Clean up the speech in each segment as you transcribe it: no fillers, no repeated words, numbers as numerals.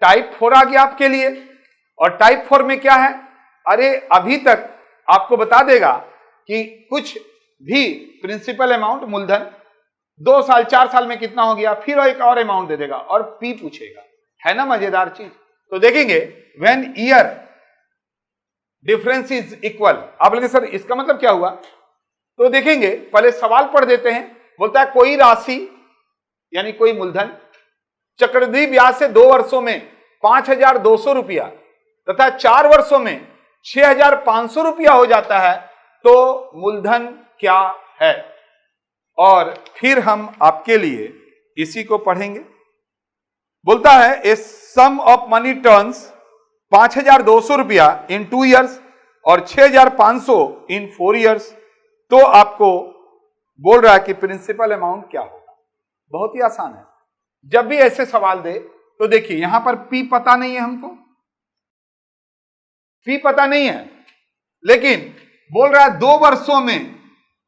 Type 4 आ गया आपके लिए। और टाइप 4 में क्या है, अरे अभी तक आपको बता देगा कि कुछ भी प्रिंसिपल अमाउंट मूलधन 2 साल 4 साल में कितना हो गया, फिर एक और अमाउंट दे देगा और पी पूछेगा। है ना मजेदार चीज। तो देखेंगे when year difference is equal. आप बोलेंगे सर इसका मतलब क्या हुआ, तो देखेंगे पहले सवाल पढ़ देते हैं। बोलता है कोई राशि यानी कोई मूलधन चक्रवृद्धि ब्याज से 2 वर्षों में 5,200 रुपया तथा 4 वर्षों में 6,500 रुपया हो जाता है तो मूलधन क्या है। और फिर हम आपके लिए इसी को पढ़ेंगे। बोलता है ए सम ऑफ मनी टर्न्स 5,200 रुपया इन 2 ईयर्स और 6,500 इन 4 ईयर्स। तो आपको बोल रहा है कि प्रिंसिपल अमाउंट क्या होगा। बहुत ही आसान है। जब भी ऐसे सवाल दे तो देखिए यहां पर पी पता नहीं है, हमको पी पता नहीं है, लेकिन बोल रहा है 2 वर्षों में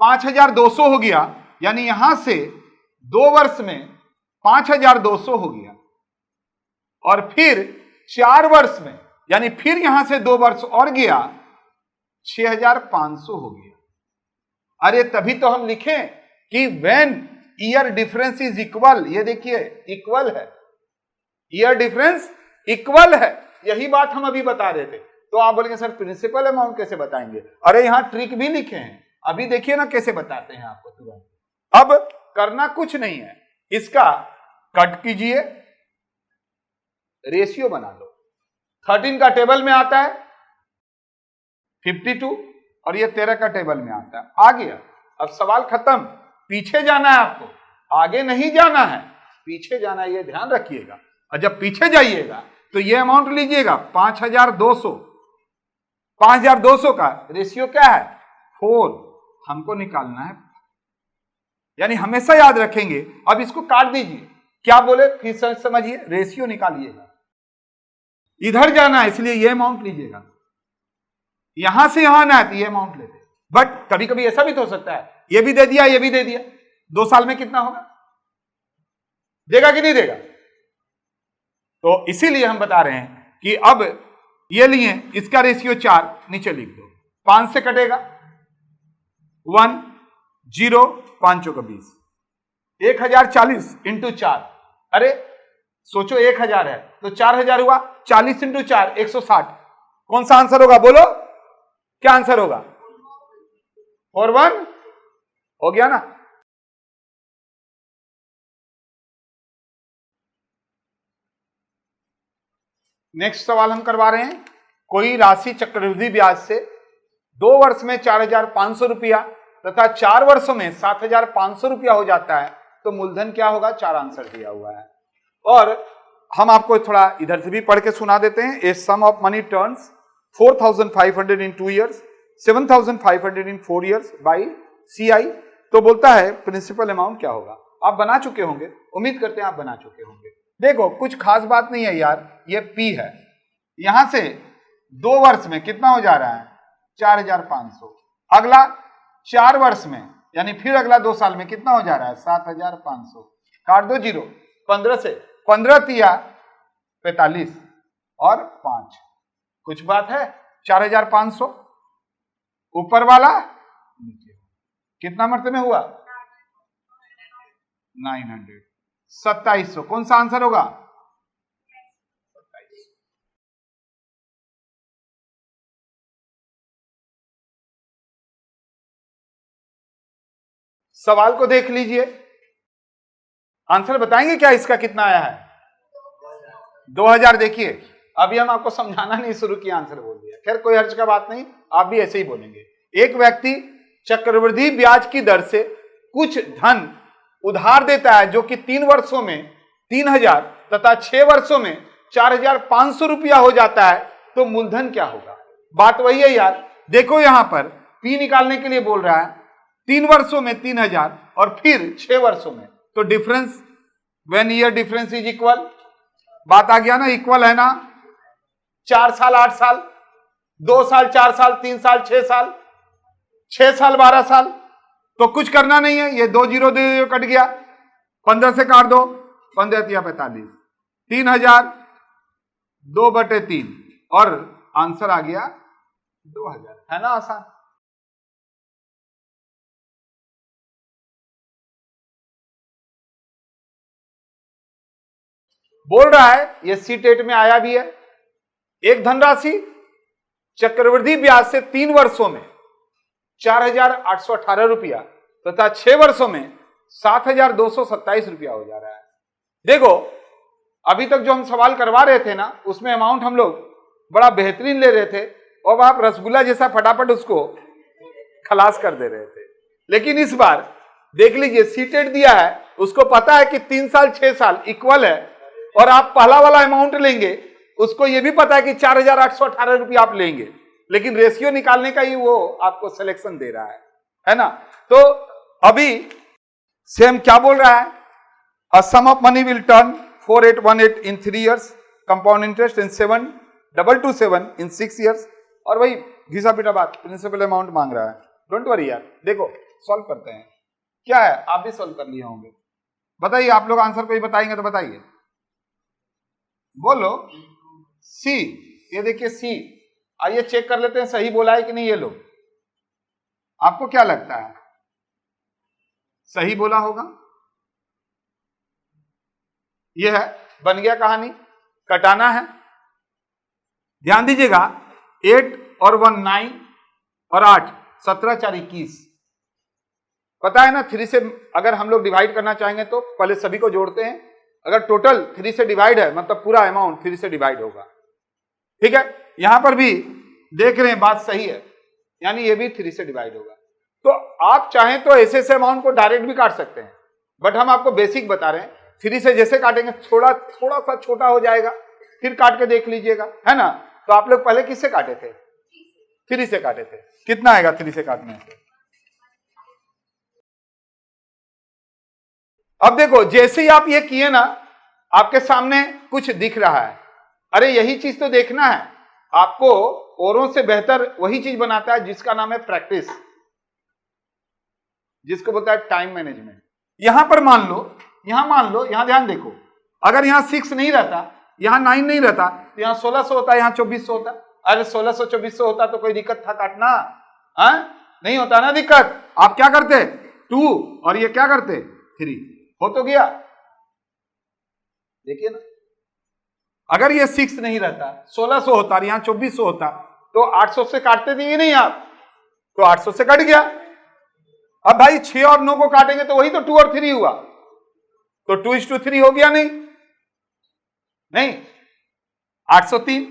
5,200 हो गया, यानी यहां से 2 वर्ष में 5,200 हो गया और फिर 4 वर्ष में यानी फिर यहां से 2 वर्ष और गया 6,500 हो गया। अरे तभी तो हम लिखें कि when year difference is equal. ये देखिए इक्वल है, ईयर डिफरेंस इक्वल है, यही बात हम अभी बता रहे थे। तो आप बोलेंगे सर प्रिंसिपल अमाउंट कैसे बताएंगे, अरे यहां ट्रिक भी लिखे हैं, अभी देखिए ना कैसे बताते हैं आपको तुरंत। अब करना कुछ नहीं है, इसका कट कीजिए, रेशियो बना लो। 13 का टेबल में आता है 52 और ये 13 का टेबल में आता है। आ गया, अब सवाल खत्म। पीछे जाना है आपको, आगे नहीं जाना है, पीछे जाना है, ये ध्यान रखिएगा। और जब पीछे जाइएगा तो ये अमाउंट लीजिएगा 5,200। 5,200 का रेशियो क्या है 4, हमको निकालना है, यानी हमेशा याद रखेंगे। अब इसको काट दीजिए, क्या बोले फिर समझिए, रेशियो निकालिएगा। इधर जाना है इसलिए ये अमाउंट लीजिएगा, यहां से यहां ना है तो ये अमाउंट लेते। बट कभी कभी ऐसा भी तो हो सकता है ये भी दे दिया ये भी दे दिया, 2 साल में कितना होगा, देगा कि नहीं देगा। तो इसीलिए हम बता रहे हैं कि अब ये लिए, इसका रेशियो 4 नीचे लिख दो, 5 से कटेगा 1 0 5 का 20, 1,040 इंटू 4। अरे सोचो 1,000 है तो 4,000 हुआ, 40 इंटू 4 160। कौन सा आंसर होगा बोलो, क्या आंसर होगा 41 हो गया ना। नेक्स्ट सवाल हम करवा रहे हैं, कोई राशि चक्रवृद्धि ब्याज से 2 वर्ष में 4,500 रुपया तथा 4 वर्षों में 7,500 रुपया हो जाता है तो मूलधन क्या होगा। 4 आंसर दिया हुआ है और हम आपको थोड़ा इधर से भी पढ़ के सुना देते हैं। A sum of money turns 4,500 in 2 years 7,500 in 4 years by CI। तो बोलता है प्रिंसिपल अमाउंट क्या होगा। आप बना चुके होंगे, उम्मीद करते हैं आप बना चुके होंगे। देखो कुछ खास बात नहीं है यार, ये P है, यहां से 2 वर्ष में कितना हो जा रहा है 4,500, अगला 4 वर्ष में यानी फिर अगला 2 साल में कितना हो जा रहा है 7,500, काट दो 0, 15 से 15 तिया 45 और 5, कुछ बात है 4,500 ऊपर वाला नीचे, कितना मरतबे हुआ 900, 2700। कौन सा आंसर होगा 2700। सवाल को देख लीजिए, आंसर बताएंगे क्या इसका कितना आया है 2000। देखिए अभी हम आपको समझाना नहीं शुरू किया, आंसर बोल दिया। खैर कोई हर्ज का बात नहीं, आप भी ऐसे ही बोलेंगे। एक व्यक्ति चक्रवृद्धि ब्याज की दर से कुछ धन उधार देता है जो कि 3 वर्षों में 3,000 तथा 6 वर्षों में 4,500 रुपया हो जाता है तो मूलधन क्या होगा। बात वही है यार, देखो यहां पर P निकालने के लिए बोल रहा है 3 वर्षों में 3,000 और फिर 6 वर्षों में, तो difference when year difference is equal, बात आ गया ना, इक्वल है ना। 4 साल 8 साल, 2 साल 4 साल, 3 साल 6 साल, 6 साल 12 साल, तो कुछ करना नहीं है, ये 2 0 कट गया, 15 से काट दो, 15 तिया 45, 3,000 2/3 और आंसर आ गया 2000। है ना आसान? बोल रहा है ये सी-टेट में आया भी है, एक धनराशि चक्रवृद्धि ब्याज से 3 वर्षों में 4,818 रुपया तथा 6 वर्षों में 7,227 रुपया हो जा रहा है। देखो अभी तक जो हम सवाल करवा रहे थे ना, उसमें अमाउंट हम लोग बड़ा बेहतरीन ले रहे थे और आप रसगुल्ला जैसा फटाफट उसको खलास कर दे रहे थे। लेकिन इस बार देख लीजिए, सी-टेट दिया है, उसको पता है कि 3 साल 6 साल इक्वल है और आप पहला वाला अमाउंट लेंगे, उसको यह भी पता है कि 4,818 रुपया आप लेंगे, लेकिन रेशियो निकालने का ही वो आपको सिलेक्शन दे रहा है ना। तो अभी सेम क्या बोल रहा है, a sum of money will turn 4818 in 3 years, compound interest in 7227 in 6 years। और वही घिसा पिटा बात, प्रिंसिपल अमाउंट मांग रहा है। डोंट वरी यार, देखो सॉल्व करते हैं। क्या है, आप भी सॉल्व कर लिए होंगे। बताइए, आप लोग आंसर कोई बताएंगे तो बताइए, बोलो। सी, ये देखिए सी। आइए चेक कर लेते हैं सही बोला है कि नहीं। ये लोग, आपको क्या लगता है सही बोला होगा? ये है, बन गया कहानी। कटाना है, ध्यान दीजिएगा। 8 और 1 9 और 8 17 4 21। पता है ना, 3 से अगर हम लोग डिवाइड करना चाहेंगे तो पहले सभी को जोड़ते हैं। अगर टोटल 3 से डिवाइड है मतलब पूरा अमाउंट 3 से डिवाइड होगा। ठीक है, यहां पर भी देख रहे हैं बात सही है, यानी ये भी 3 से डिवाइड होगा। तो आप चाहें तो ऐसे से अमाउंट को डायरेक्ट भी काट सकते हैं, बट हम आपको बेसिक बता रहे हैं। 3 से जैसे काटेंगे थोड़ा सा छोटा हो जाएगा, फिर काट के देख लीजिएगा, है ना। तो आप लोग पहले किससे काटे थे? 3 से काटे थे। कितना आएगा 3 से काटने से? अब देखो, जैसे ही आप ये किए ना, आपके सामने कुछ दिख रहा है। अरे यही चीज तो देखना है आपको। औरों से बेहतर वही चीज बनाता है जिसका नाम है प्रैक्टिस, जिसको बोलता है टाइम मैनेजमेंट। यहां पर मान लो, यहां ध्यान देखो, अगर यहां 6 नहीं रहता, यहां 9 नहीं रहता, तो यहां 1600 होता, यहां 2400 होता। अरे 1600 2400 होता तो कोई दिक्कत था काटना? नहीं होता ना दिक्कत। आप क्या करते? 2 और ये क्या करते? 3। हो तो गया। देखिए ना, अगर ये 6 नहीं रहता, 1600 होता और यहां 2400 होता, तो 800 से काटते थे ये नहीं आप, तो 800 से कट गया। अब भाई 6 और 9 को काटेंगे तो वही तो 2 और 3 हुआ, तो 2:3 हो गया। नहीं 803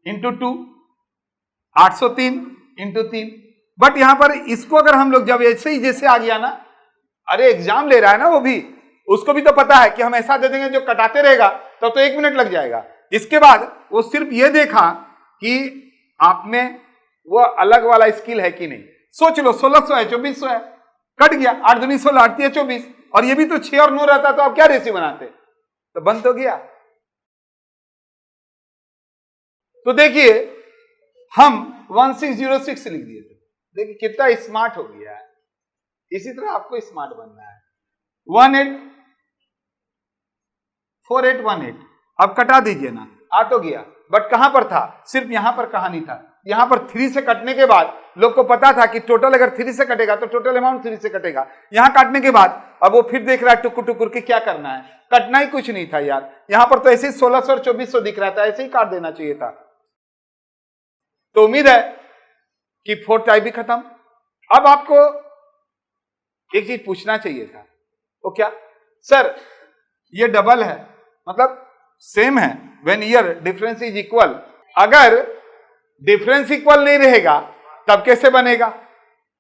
इंटू 2, 803 इंटू 3। बट यहां पर इसको अगर हम लोग जब ऐसे ही जैसे आ गया ना, अरे एग्जाम ले रहा है ना वो भी, उसको भी तो पता है कि हम ऐसा दे देंगे जो कटाते रहेगा तो 1 मिनट लग जाएगा। इसके बाद वो सिर्फ ये देखा कि आप में वो अलग वाला स्किल है कि नहीं। सोच लो 1600 है 2400 है, कट गया। 8 दूनी 16, 8 3 24, और ये भी तो 6 और 9 रहता तो आप क्या रेशियो बनाते? तो बन तो गया। तो देखिए हम 1606 लिख दिए थे। देखिए कितना स्मार्ट हो गया है। इसी तरह आपको स्मार्ट बनना है। 184818। अब कटा दीजिए ना, आ तो गया, बट कहां पर था? सिर्फ यहां पर कहानी था। यहां पर 3 से कटने के बाद लोग को पता था कि टोटल अगर 3 से कटेगा तो टोटल अमाउंट 3 से कटेगा। यहां काटने के बाद अब वो फिर देख रहा है टुकुर टुकुर के क्या करना है। कटना ही कुछ नहीं था यार, यहां पर तो ऐसे ही 1600 और 2400 दिख रहा था, ऐसे ही काट देना चाहिए था। तो उम्मीद है कि 4th टाइप भी खत्म। अब आपको एक चीज पूछना चाहिए था, वो क्या? सर ये डबल है, मतलब सेम है। When year difference is equal, अगर डिफरेंस इक्वल नहीं रहेगा तब कैसे बनेगा?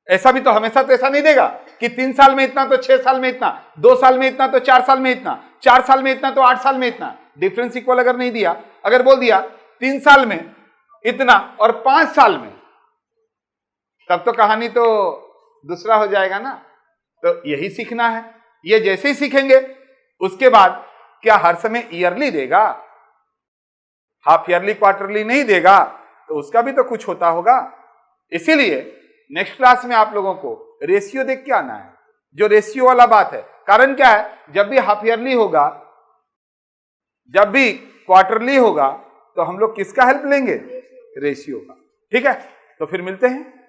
ऐसा भी तो हमेशा तो ऐसा नहीं देगा कि 3 साल में इतना तो 6 साल में इतना, 2 साल में इतना तो 4 साल में इतना, 4 साल में इतना तो 8 साल में इतना। डिफरेंस इक्वल अगर नहीं दिया, अगर बोल दिया 3 साल में इतना और 5 साल में, तब तो कहानी तो दूसरा हो जाएगा ना। तो यही सीखना है। ये जैसे ही सीखेंगे उसके बाद क्या हर समय ईयरली देगा, हाफ ईयरली क्वार्टरली नहीं देगा, तो उसका भी तो कुछ होता होगा। इसीलिए नेक्स्ट क्लास में आप लोगों को रेशियो देख के आना है, जो रेशियो वाला बात है। कारण क्या है, जब भी हाफ ईयरली होगा, जब भी क्वार्टरली होगा, तो तो हम लोग किसका हेल्प लेंगे? रेशियो का। ठीक है, तो फिर मिलते हैं।